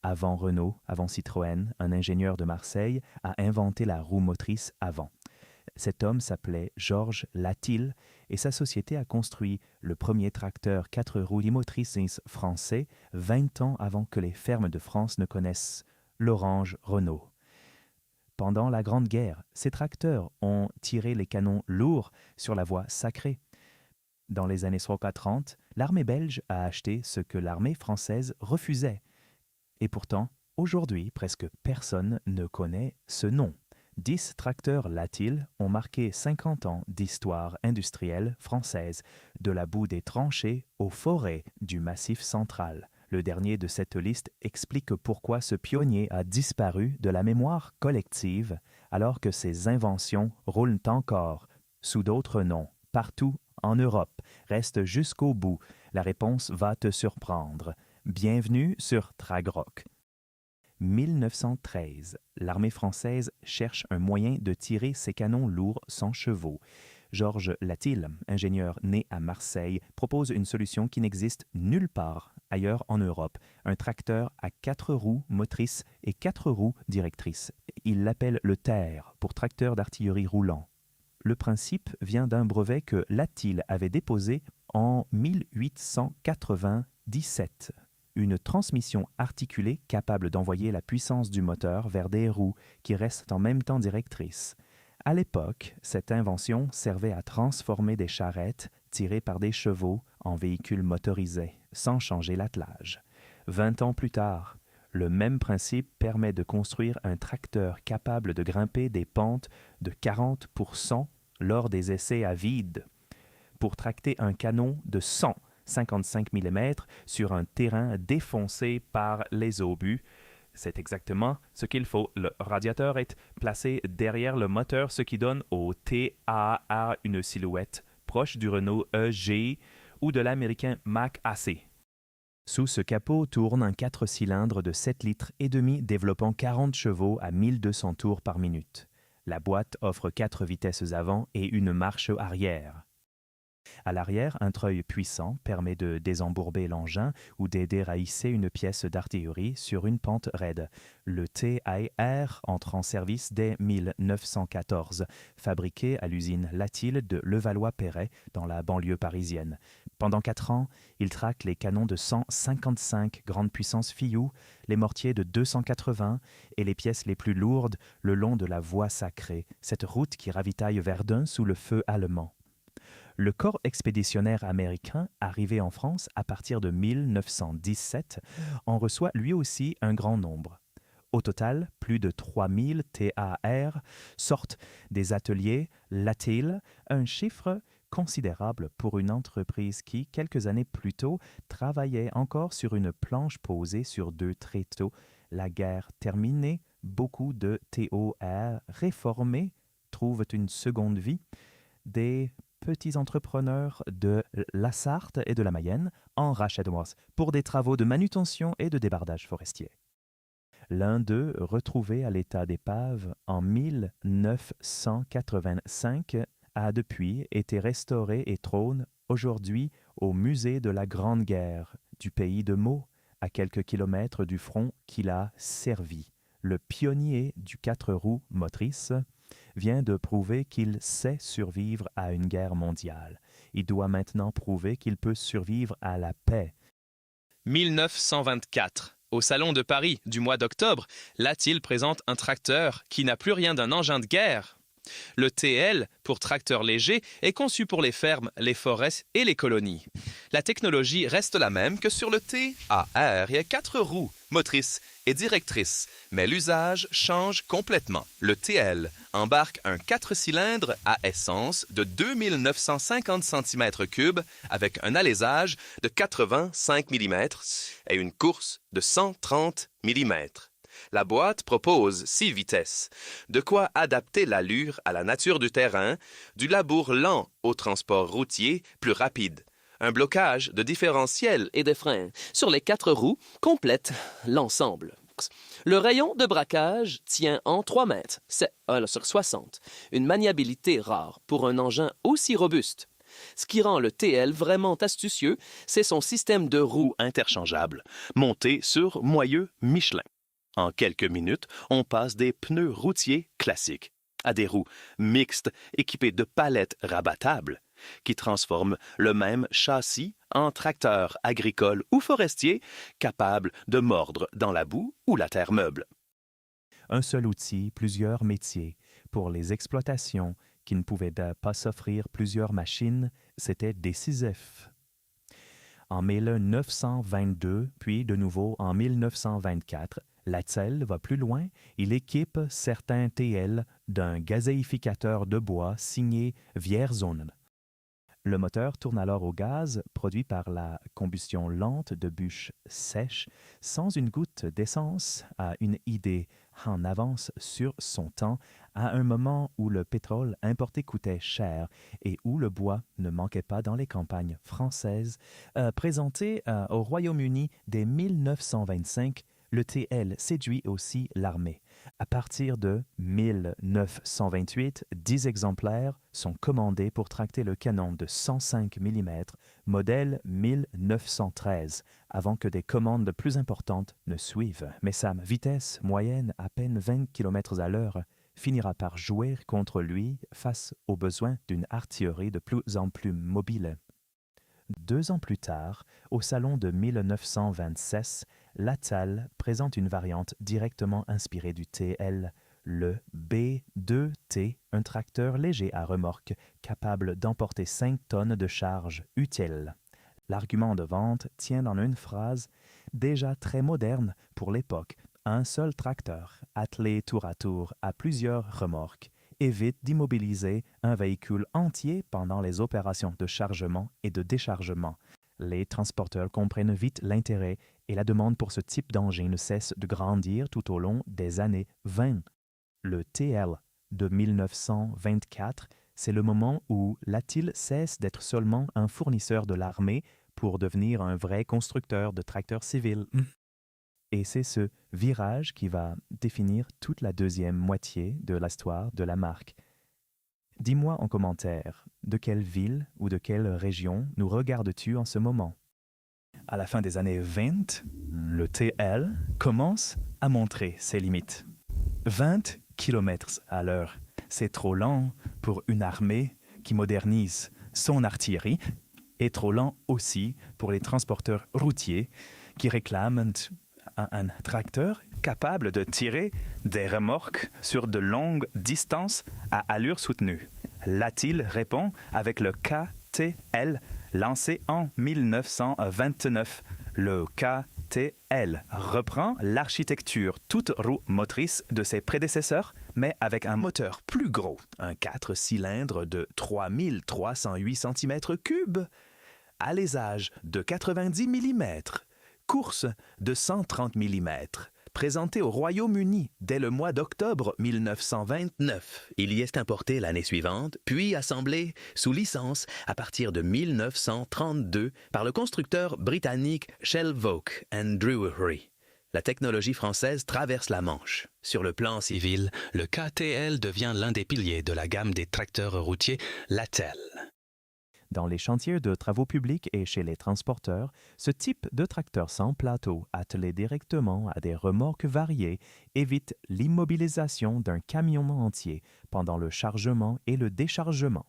avant Renault, avant Citroën, un ingénieur de Marseille, a inventé la roue motrice avant. Cet homme s'appelait Georges Latil et sa société a construit le premier tracteur 4 roues motrices français 20 ans avant que les fermes de France ne connaissent l'Orange Renault. Pendant la Grande Guerre, ces tracteurs ont tiré les canons lourds sur la voie sacrée. Dans les années 30, l'armée belge a acheté ce que l'armée française refusait. Et pourtant, aujourd'hui, presque personne ne connaît ce nom. 10 tracteurs Latil ont marqué 50 ans d'histoire industrielle française, de la boue des tranchées aux forêts du Massif central. Le dernier de cette liste explique pourquoi ce pionnier a disparu de la mémoire collective alors que ses inventions roulent encore, sous d'autres noms, partout en Europe. Reste jusqu'au bout, la réponse va te surprendre. Bienvenue sur Tragrock. 1913, l'armée française cherche un moyen de tirer ses canons lourds sans chevaux. Georges Latil, ingénieur né à Marseille, propose une solution qui n'existe nulle part ailleurs en Europe, un tracteur à 4 roues motrices et 4 roues directrices. Il l'appelle le TER, pour tracteur d'artillerie roulant. Le principe vient d'un brevet que Latil avait déposé en 1897. Une transmission articulée capable d'envoyer la puissance du moteur vers des roues qui restent en même temps directrices. À l'époque, cette invention servait à transformer des charrettes tirées par des chevaux en véhicules motorisés, sans changer l'attelage. 20 ans plus tard, le même principe permet de construire un tracteur capable de grimper des pentes de 40% lors des essais à vide, pour tracter un canon de 155 mm sur un terrain défoncé par les obus. C'est exactement ce qu'il faut. Le radiateur est placé derrière le moteur, ce qui donne au TAR une silhouette proche du Renault EG ou de l'américain Mack AC. Sous ce capot tourne un 4 cylindres de 7 litres et demi développant 40 chevaux à 1200 tours par minute. La boîte offre 4 vitesses avant et une marche arrière. À l'arrière, un treuil puissant permet de désembourber l'engin ou d'aider à hisser une pièce d'artillerie sur une pente raide. Le TAR entre en service dès 1914, fabriqué à l'usine Latil de Levallois-Perret dans la banlieue parisienne. Pendant 4 ans, il traque les canons de 155 grande puissance Filloux, les mortiers de 280 et les pièces les plus lourdes le long de la voie sacrée, cette route qui ravitaille Verdun sous le feu allemand. Le corps expéditionnaire américain, arrivé en France à partir de 1917, en reçoit lui aussi un grand nombre. Au total, plus de 3000 TAR sortent des ateliers Latil, un chiffre considérable pour une entreprise qui, quelques années plus tôt, travaillait encore sur une planche posée sur 2 tréteaux. La guerre terminée, beaucoup de TOR réformés trouvent une seconde vie. Des petits entrepreneurs de la Sarthe et de la Mayenne en rachètent pour des travaux de manutention et de débardage forestier. L'un d'eux, retrouvé à l'état d'épave en 1985, a depuis été restauré et trône aujourd'hui au musée de la Grande Guerre du pays de Meaux, à quelques kilomètres du front qu'il a servi. Le pionnier du 4 roues motrices vient de prouver qu'il sait survivre à une guerre mondiale. Il doit maintenant prouver qu'il peut survivre à la paix. 1924. Au Salon de Paris du mois d'octobre, Latil présente un tracteur qui n'a plus rien d'un engin de guerre. Le TL, pour tracteur léger, est conçu pour les fermes, les forêts et les colonies. La technologie reste la même que sur le TAR. Il y a 4 roues, motrices et directrices, mais l'usage change complètement. Le TL embarque un 4 cylindres à essence de 2950 cm3 avec un alésage de 85 mm et une course de 130 mm. La boîte propose 6 vitesses, de quoi adapter l'allure à la nature du terrain, du labour lent au transport routier plus rapide. Un blocage de différentiel Et de freins sur les 4 roues complète l'ensemble. Le rayon de braquage tient en 3 mètres, c'est sur 60, une maniabilité rare pour un engin aussi robuste. Ce qui rend le TL vraiment astucieux, c'est son système de roues interchangeables, montés sur moyeux Michelin. En quelques minutes, on passe des pneus routiers classiques à des roues mixtes équipées de palettes rabattables qui transforment le même châssis en tracteur agricole ou forestier capable de mordre dans la boue ou la terre meuble. Un seul outil, plusieurs métiers. Pour les exploitations qui ne pouvaient pas s'offrir plusieurs machines, c'était décisif. En 1922, puis de nouveau en 1924, Latsel va plus loin. Il équipe certains TL d'un gazéificateur de bois signé Vierzon. Le moteur tourne alors au gaz, produit par la combustion lente de bûches sèches, sans une goutte d'essence, à une idée en avance sur son temps, à un moment où le pétrole importé coûtait cher et où le bois ne manquait pas dans les campagnes françaises. Présenté au Royaume-Uni dès 1925, le TL séduit aussi l'armée. À partir de 1928, 10 exemplaires sont commandés pour tracter le canon de 105 mm, modèle 1913, avant que des commandes plus importantes ne suivent. Mais sa vitesse moyenne, à peine 20 km à l'heure, finira par jouer contre lui face aux besoins d'une artillerie de plus en plus mobile. 2 ans plus tard, au salon de 1926, Latsel présente une variante directement inspirée du TL, le B2T, un tracteur léger à remorque capable d'emporter 5 tonnes de charge utile. L'argument de vente tient dans une phrase déjà très moderne pour l'époque. Un seul tracteur, attelé tour à tour à plusieurs remorques, évite d'immobiliser un véhicule entier pendant les opérations de chargement et de déchargement. Les transporteurs comprennent vite l'intérêt et la demande pour ce type d'engin ne cesse de grandir tout au long des années 20. Le TL de 1924, c'est le moment où Latil cesse d'être seulement un fournisseur de l'armée pour devenir un vrai constructeur de tracteurs civils. Et c'est ce virage qui va définir toute la deuxième moitié de l'histoire de la marque. Dis-moi en commentaire, de quelle ville ou de quelle région nous regardes-tu en ce moment? À la fin des années 20, le TL commence à montrer ses limites. 20 km à l'heure, c'est trop lent pour une armée qui modernise son artillerie et trop lent aussi pour les transporteurs routiers qui réclament un tracteur capable de tirer des remorques sur de longues distances à allure soutenue. Latil répond avec le KTL lancé en 1929. Le KTL reprend l'architecture toute roue motrice de ses prédécesseurs, mais avec un moteur plus gros, un 4 cylindres de 3308 cm3, alésage de 90 mm, course de 130 mm, présenté au Royaume-Uni dès le mois d'octobre 1929. Il y est importé l'année suivante, puis assemblé sous licence à partir de 1932 par le constructeur britannique Shelvoke and Drury. La technologie française traverse la Manche. Sur le plan civil, le KTL devient l'un des piliers de la gamme des tracteurs routiers Latel. Dans les chantiers de travaux publics et chez les transporteurs, ce type de tracteur sans plateau, attelé directement à des remorques variées, évite l'immobilisation d'un camion entier pendant le chargement et le déchargement.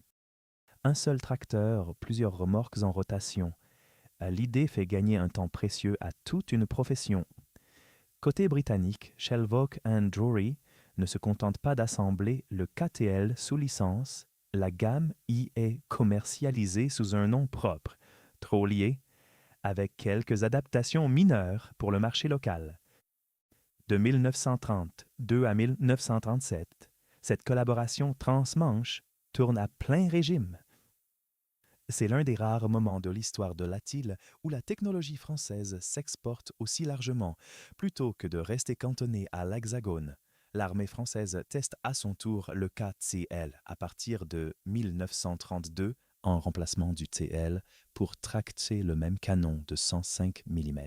Un seul tracteur, plusieurs remorques en rotation. L'idée fait gagner un temps précieux à toute une profession. Côté britannique, Shelvoke and Drury ne se contente pas d'assembler le KTL sous licence. La gamme y est commercialisée sous un nom propre, Trollier, avec quelques adaptations mineures pour le marché local. De 1932 à 1937, cette collaboration transmanche tourne à plein régime. C'est l'un des rares moments de l'histoire de Latil où la technologie française s'exporte aussi largement, plutôt que de rester cantonnée à l'Hexagone. L'armée française teste à son tour le KTL à partir de 1932 en remplacement du TL pour tracter le même canon de 105 mm.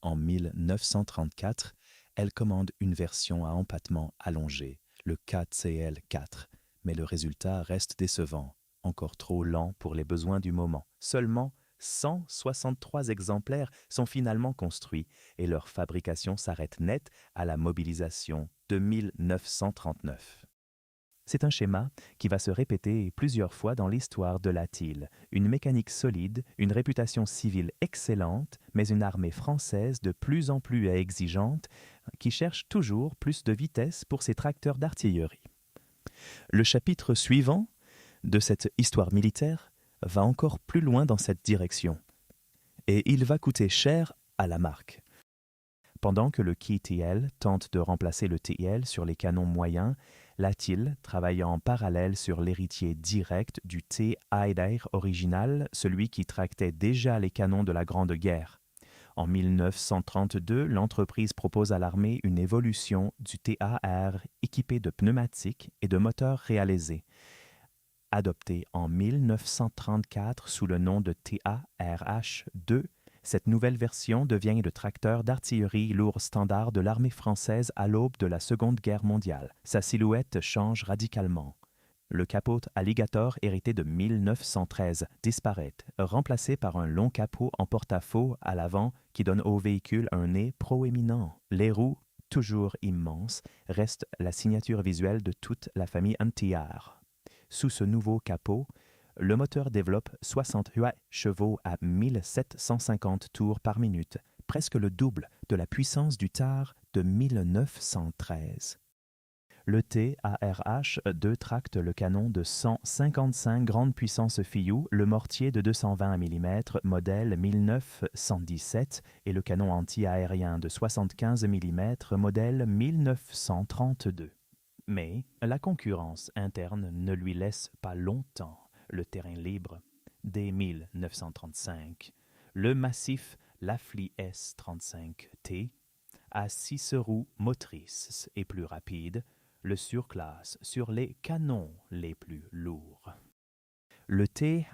En 1934, elle commande une version à empattement allongé, le KTL 4, mais le résultat reste décevant. encore trop lent pour les besoins du moment. Seulement 163 exemplaires sont finalement construits et leur fabrication s'arrête net à la mobilisation de 1939. C'est un schéma qui va se répéter plusieurs fois dans l'histoire de l'Atil. Une mécanique solide, une réputation civile excellente, mais une armée française de plus en plus exigeante qui cherche toujours plus de vitesse pour ses tracteurs d'artillerie. Le chapitre suivant de cette histoire militaire va encore plus loin dans cette direction. Et il va coûter cher à la marque. Pendant que le KTL tente de remplacer le TL sur les canons moyens, l'Atil travaille en parallèle sur l'héritier direct du T-Eider original, celui qui tractait déjà les canons de la Grande Guerre. En 1932, l'entreprise propose à l'armée une évolution du TAR équipé de pneumatiques et de moteurs réalisés. Adopté en 1934 sous le nom de TARH-2, cette nouvelle version devient le tracteur d'artillerie lourd standard de l'armée française à l'aube de la Seconde Guerre mondiale. Sa silhouette change radicalement. Le capot Alligator hérité de 1913 disparaît, remplacé par un long capot en porte-à-faux à l'avant qui donne au véhicule un nez proéminent. Les roues, toujours immenses, restent la signature visuelle de toute la famille NTR. Sous ce nouveau capot, le moteur développe 68 chevaux à 1750 tours par minute, presque le double de la puissance du TAR de 1913. Le TARH-2 tracte le canon de 155 grande puissance Fiou, le mortier de 220 mm modèle 1917 et le canon anti-aérien de 75 mm modèle 1932. Mais la concurrence interne ne lui laisse pas longtemps le terrain libre. Dès 1935, le massif Lafley S35T, à 6 roues motrices et plus rapides, le surclasse sur les canons les plus lourds. Le TARH-2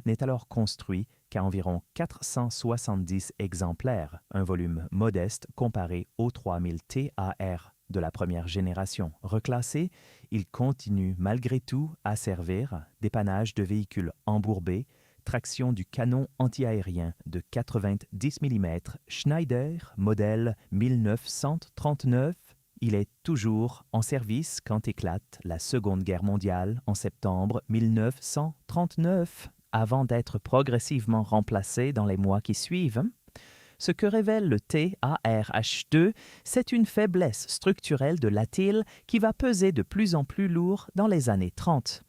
n'est alors construit qu'à environ 470 exemplaires, un volume modeste comparé aux 3000 TAR de la première génération. Reclassé, il continue malgré tout à servir dépannage de véhicules embourbés, traction du canon antiaérien de 90 mm Schneider, modèle 1939. Il est toujours en service quand éclate la Seconde Guerre mondiale en septembre 1939, avant d'être progressivement remplacé dans les mois qui suivent. Ce que révèle le TARH-2, c'est une faiblesse structurelle de l'Atil qui va peser de plus en plus lourd dans les années 30.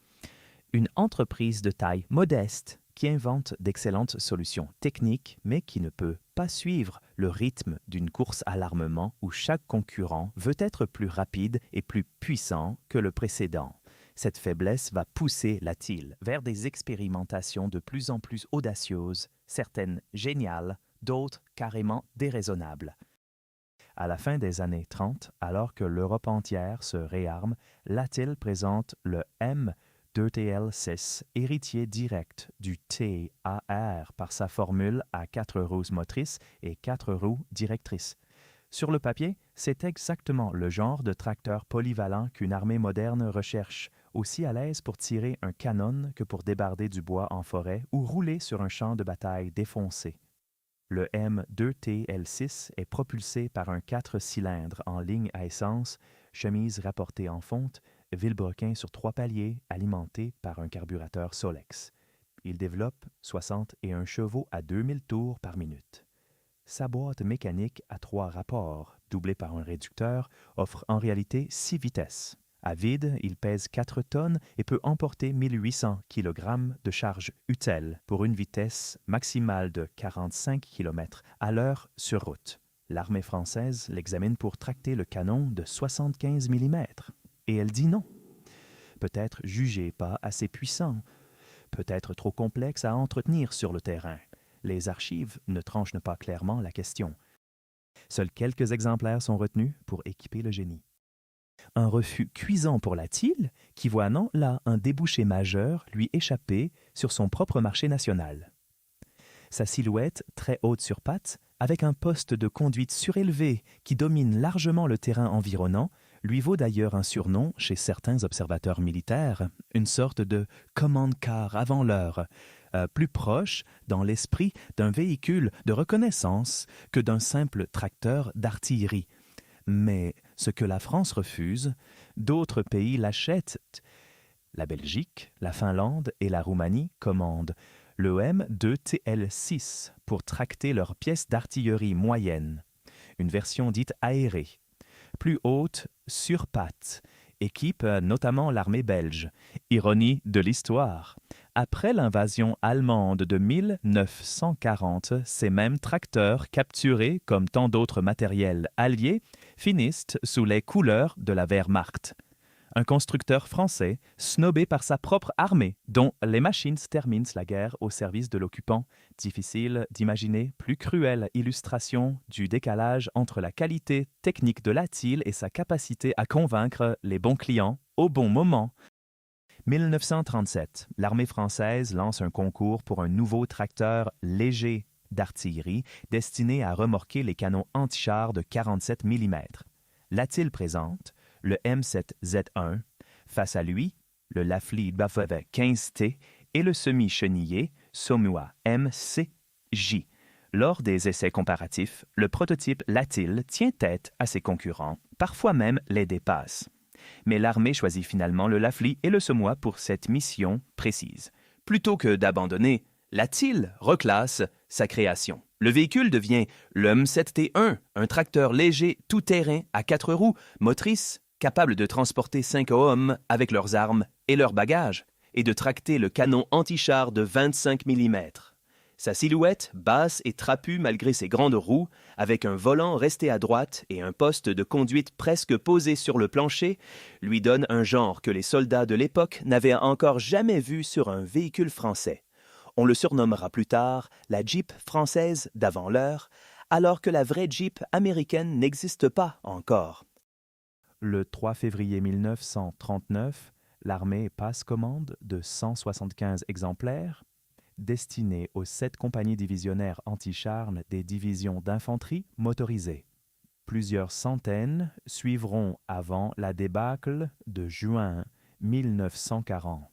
Une entreprise de taille modeste qui invente d'excellentes solutions techniques, mais qui ne peut pas suivre le rythme d'une course à l'armement où chaque concurrent veut être plus rapide et plus puissant que le précédent. Cette faiblesse va pousser l'Atil vers des expérimentations de plus en plus audacieuses, certaines géniales, d'autres carrément déraisonnables. À la fin des années 30, alors que l'Europe entière se réarme, l'Atil présente le M2TL6, héritier direct du TAR par sa formule à 4 roues motrices et 4 roues directrices. Sur le papier, c'est exactement le genre de tracteur polyvalent qu'une armée moderne recherche, aussi à l'aise pour tirer un canon que pour débarder du bois en forêt ou rouler sur un champ de bataille défoncé. Le M2TL6 est propulsé par un 4 cylindres en ligne à essence, chemise rapportée en fonte, vilebrequin sur 3 paliers, alimenté par un carburateur Solex. Il développe 61 chevaux à 2000 tours par minute. Sa boîte mécanique à 3 rapports, doublée par un réducteur, offre en réalité 6 vitesses. À vide, il pèse 4 tonnes et peut emporter 1800 kg de charge utile pour une vitesse maximale de 45 km à l'heure sur route. L'armée française l'examine pour tracter le canon de 75 mm. Et elle dit non. Peut-être jugé pas assez puissant, peut-être trop complexe à entretenir sur le terrain. Les archives ne tranchent pas clairement la question. Seuls quelques exemplaires sont retenus pour équiper le génie. Un refus cuisant pour l'Atil, qui voit là un débouché majeur lui échapper sur son propre marché national. Sa silhouette, très haute sur pattes, avec un poste de conduite surélevé qui domine largement le terrain environnant, lui vaut d'ailleurs un surnom chez certains observateurs militaires, une sorte de commande-car avant l'heure, plus proche dans l'esprit d'un véhicule de reconnaissance que d'un simple tracteur d'artillerie. Mais ce que la France refuse, d'autres pays l'achètent. La Belgique, la Finlande et la Roumanie commandent le M2TL6 pour tracter leurs pièces d'artillerie moyennes, une version dite aérée, plus haute sur pattes, équipe notamment l'armée belge. Ironie de l'histoire. Après l'invasion allemande de 1940, ces mêmes tracteurs, capturés comme tant d'autres matériels alliés, finissent sous les couleurs de la Wehrmacht. Un constructeur français snobé par sa propre armée, dont les machines terminent la guerre au service de l'occupant. Difficile d'imaginer plus cruelle illustration du décalage entre la qualité technique de Latil et sa capacité à convaincre les bons clients au bon moment. 1937, l'armée française lance un concours pour un nouveau tracteur léger d'artillerie destiné à remorquer les canons antichars de 47 mm. Latil présente le M7Z1, face à lui, le Lafley Baföve 15T et le semi-chenillé Somua MCJ. Lors des essais comparatifs, le prototype Latil tient tête à ses concurrents, parfois même les dépasse. Mais l'armée choisit finalement le Lafley et le Somua pour cette mission précise. Plutôt que d'abandonner, Latil reclasse sa création. Le véhicule devient le M7T1, un tracteur léger tout-terrain à 4 roues, motrices, capable de transporter 5 hommes avec leurs armes et leurs bagages, et de tracter le canon anti-char de 25 mm. Sa silhouette, basse et trapue malgré ses grandes roues, avec un volant resté à droite et un poste de conduite presque posé sur le plancher, lui donne un genre que les soldats de l'époque n'avaient encore jamais vu sur un véhicule français. On le surnommera plus tard la Jeep française d'avant l'heure, alors que la vraie Jeep américaine n'existe pas encore. Le 3 février 1939, l'armée passe commande de 175 exemplaires destinés aux 7 compagnies divisionnaires anti-chars des divisions d'infanterie motorisées. Plusieurs centaines suivront avant la débâcle de juin 1940.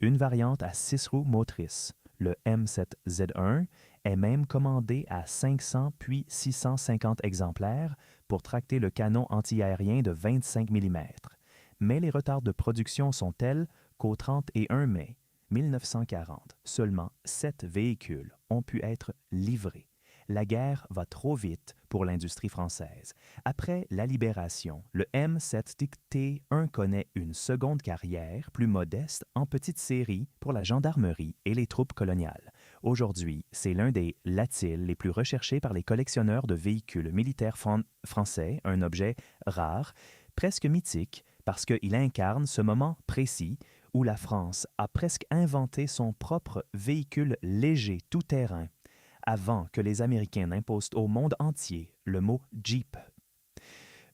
Une variante à 6 roues motrices, le M7Z1, est même commandée à 500 puis 650 exemplaires pour tracter le canon antiaérien de 25 mm. Mais les retards de production sont tels qu'au 31 mai 1940, seulement 7 véhicules ont pu être livrés. La guerre va trop vite pour l'industrie française. Après la libération, le M7T1 connaît une seconde carrière plus modeste en petite série pour la gendarmerie et les troupes coloniales. Aujourd'hui, c'est l'un des Latil les plus recherchés par les collectionneurs de véhicules militaires français, un objet rare, presque mythique, parce qu'il incarne ce moment précis où la France a presque inventé son propre véhicule léger tout-terrain, avant que les Américains n'imposent au monde entier le mot Jeep.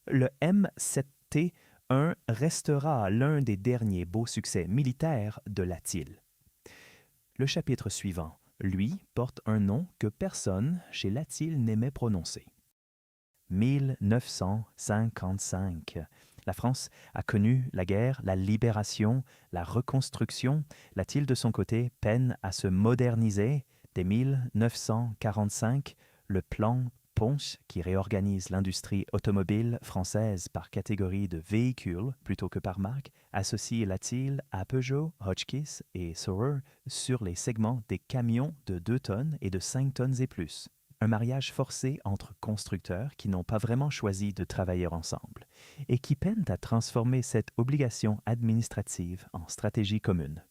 Le M7T1 restera l'un des derniers beaux succès militaires de Latil. Le chapitre suivant, lui, porte un nom que personne chez Latil n'aimait prononcer. 1955. La France a connu la guerre, la libération, la reconstruction. Latil, de son côté, peine à se moderniser. Dès 1945, le plan Ponce, qui réorganise l'industrie automobile française par catégorie de véhicules plutôt que par marque, associe Latil à Peugeot, Hotchkiss et Sauer sur les segments des camions de 2 tonnes et de 5 tonnes et plus. Un mariage forcé entre constructeurs qui n'ont pas vraiment choisi de travailler ensemble et qui peinent à transformer cette obligation administrative en stratégie commune.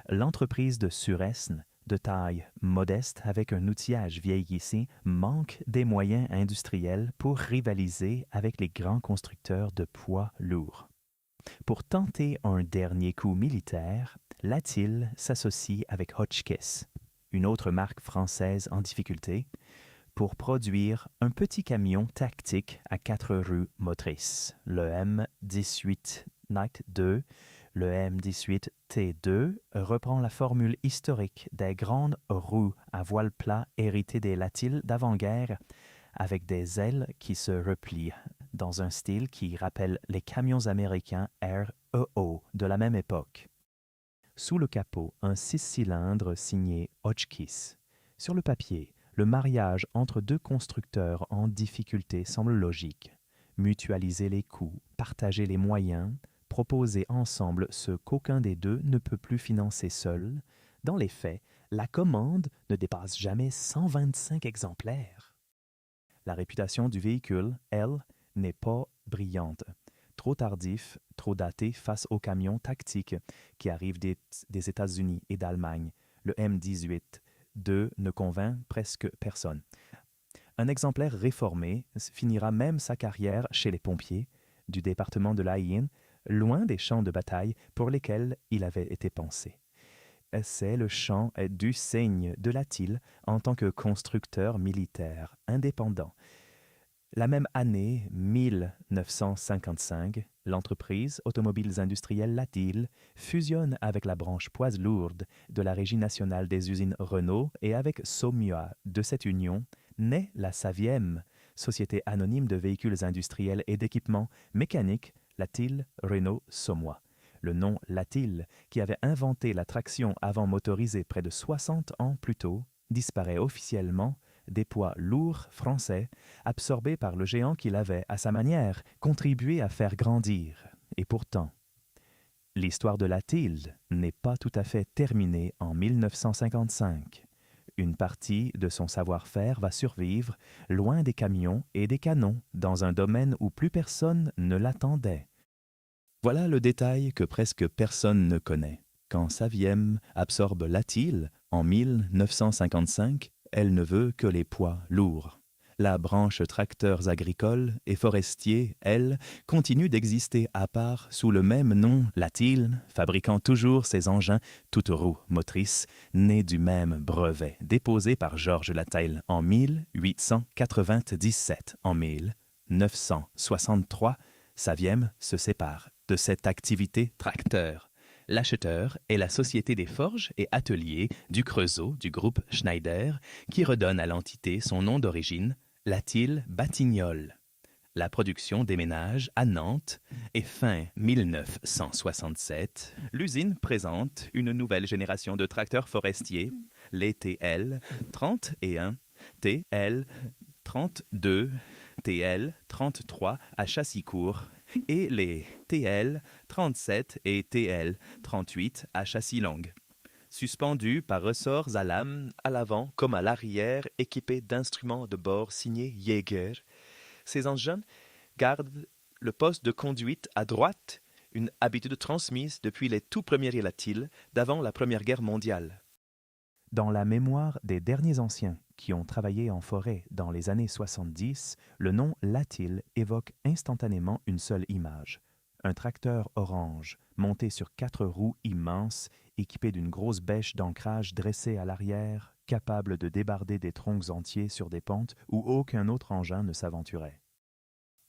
L'entreprise de Suresnes, de taille modeste avec un outillage vieillissant, manque des moyens industriels pour rivaliser avec les grands constructeurs de poids lourds. Pour tenter un dernier coup militaire, Latil s'associe avec Hotchkiss, une autre marque française en difficulté, pour produire un petit camion tactique à 4 roues motrices, le M18 Night 2. Le M18T2 reprend la formule historique des grandes roues à voile plat héritées des Latil d'avant-guerre, avec des ailes qui se replient dans un style qui rappelle les camions américains REO de la même époque. Sous le capot, un 6 cylindres signé Hotchkiss. Sur le papier, le mariage entre deux constructeurs en difficulté semble logique. Mutualiser les coûts, partager les moyens, proposer ensemble ce qu'aucun des deux ne peut plus financer seul. Dans les faits, la commande ne dépasse jamais 125 exemplaires. La réputation du véhicule, elle, n'est pas brillante. Trop tardif, trop daté face aux camions tactiques qui arrivent des États-Unis et d'Allemagne. Le M18 II ne convainc presque personne. Un exemplaire réformé finira même sa carrière chez les pompiers du département de l'Ain, loin des champs de bataille pour lesquels il avait été pensé. C'est le champ du Seigne de Latil en tant que constructeur militaire indépendant. La même année, 1955, l'entreprise Automobiles Industrielles Latil fusionne avec la branche Poids-Lourdes de la Régie nationale des usines Renault et avec Somua. De cette union naît la Saviem, société anonyme de véhicules industriels et d'équipements mécaniques Latil Renault Somua. Le nom Latil, qui avait inventé la traction avant motorisée près de 60 ans plus tôt, disparaît officiellement des poids lourds français absorbés par le géant qu'il avait, à sa manière, contribué à faire grandir. Et pourtant, l'histoire de Latil n'est pas tout à fait terminée en 1955. Une partie de son savoir-faire va survivre, loin des camions et des canons, dans un domaine où plus personne ne l'attendait. Voilà le détail que presque personne ne connaît. Quand Saviem absorbe Latil en 1955, elle ne veut que les poids lourds. La branche tracteurs agricoles et forestiers, elle, continue d'exister à part sous le même nom Latil, fabriquant toujours ses engins toutes roues motrices, nés du même brevet, déposé par Georges Latil en 1897. En 1963, Saviem se sépare de cette activité tracteur. L'acheteur est la Société des forges et ateliers du Creusot du groupe Schneider, qui redonne à l'entité son nom d'origine, Latil Batignolles. La production déménage à Nantes et fin 1967, l'usine présente une nouvelle génération de tracteurs forestiers, les TL 31, TL 32, TL 33 à châssis court et les TL 37 et TL 38 à châssis longue. Suspendus par ressorts à lame à l'avant comme à l'arrière, équipés d'instruments de bord signés Jaeger, ces engins gardent le poste de conduite à droite, une habitude transmise depuis les tout premiers Latil d'avant la Première Guerre mondiale. Dans la mémoire des derniers anciens qui ont travaillé en forêt dans les années 70, le nom Latil évoque instantanément une seule image. Un tracteur orange, monté sur 4 roues immenses, équipé d'une grosse bêche d'ancrage dressée à l'arrière, capable de débarder des troncs entiers sur des pentes où aucun autre engin ne s'aventurait.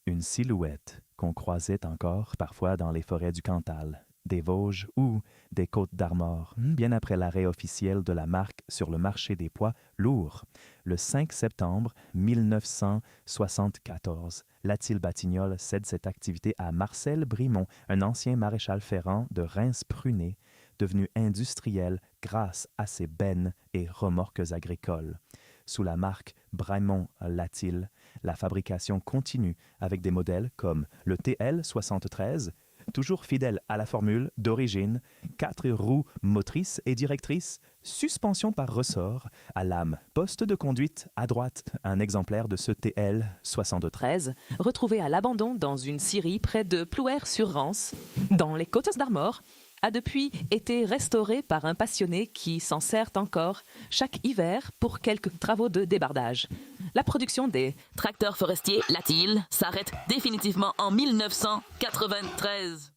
Une silhouette qu'on croisait encore parfois dans les forêts du Cantal, des Vosges ou des Côtes-d'Armor, bien après l'arrêt officiel de la marque sur le marché des poids lourds. Le 5 septembre 1974, Latil Batignolles cède cette activité à Marcel Brimont, un ancien maréchal ferrant de Reims-Pruné, devenu industriel grâce à ses bennes et remorques agricoles. Sous la marque Brimont Latil, la fabrication continue avec des modèles comme le TL 73, toujours fidèle à la formule d'origine, 4 roues motrices et directrices, suspension par ressort, à lame, poste de conduite à droite, un exemplaire de ce TL 73. Retrouvé à l'abandon dans une scierie près de Plouer-sur-Rance, dans les Côtes-d'Armor, a depuis été restauré par un passionné qui s'en sert encore chaque hiver pour quelques travaux de débardage. La production des tracteurs forestiers Latil s'arrête définitivement en 1993.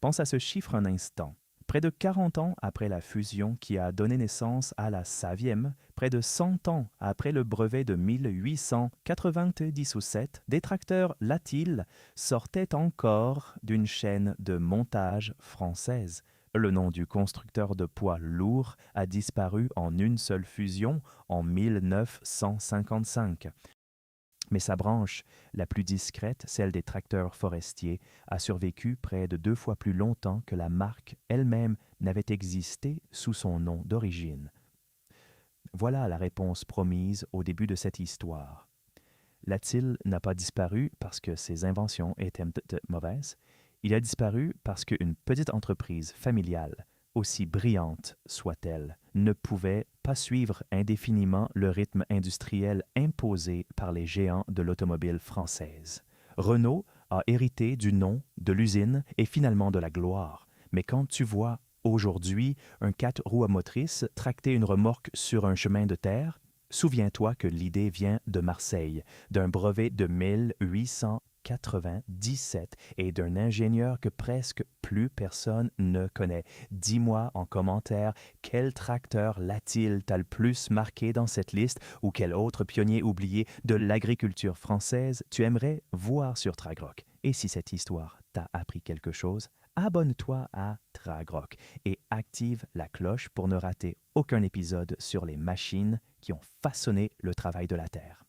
Pense à ce chiffre un instant. Près de 40 ans après la fusion qui a donné naissance à la Saviem, près de 100 ans après le brevet de 1897, des tracteurs Latil sortaient encore d'une chaîne de montage française. Le nom du constructeur de poids lourds a disparu en une seule fusion en 1955. Mais sa branche la plus discrète, celle des tracteurs forestiers, a survécu près de 2 fois plus longtemps que la marque elle-même n'avait existé sous son nom d'origine. Voilà la réponse promise au début de cette histoire. Latil n'a pas disparu parce que ses inventions étaient mauvaises. Il a disparu parce qu'une petite entreprise familiale, aussi brillante soit-elle, ne pouvait pas suivre indéfiniment le rythme industriel imposé par les géants de l'automobile française. Renault a hérité du nom, de l'usine et finalement de la gloire. Mais quand tu vois aujourd'hui un 4 roues à motrice tracter une remorque sur un chemin de terre, souviens-toi que l'idée vient de Marseille, d'un brevet de 1897 et d'un ingénieur que presque plus personne ne connaît. Dis-moi en commentaire quel tracteur Latil t'a le plus marqué dans cette liste ou quel autre pionnier oublié de l'agriculture française tu aimerais voir sur Tragrock. Et si cette histoire t'a appris quelque chose, abonne-toi à Tragrock et active la cloche pour ne rater aucun épisode sur les machines qui ont façonné le travail de la Terre.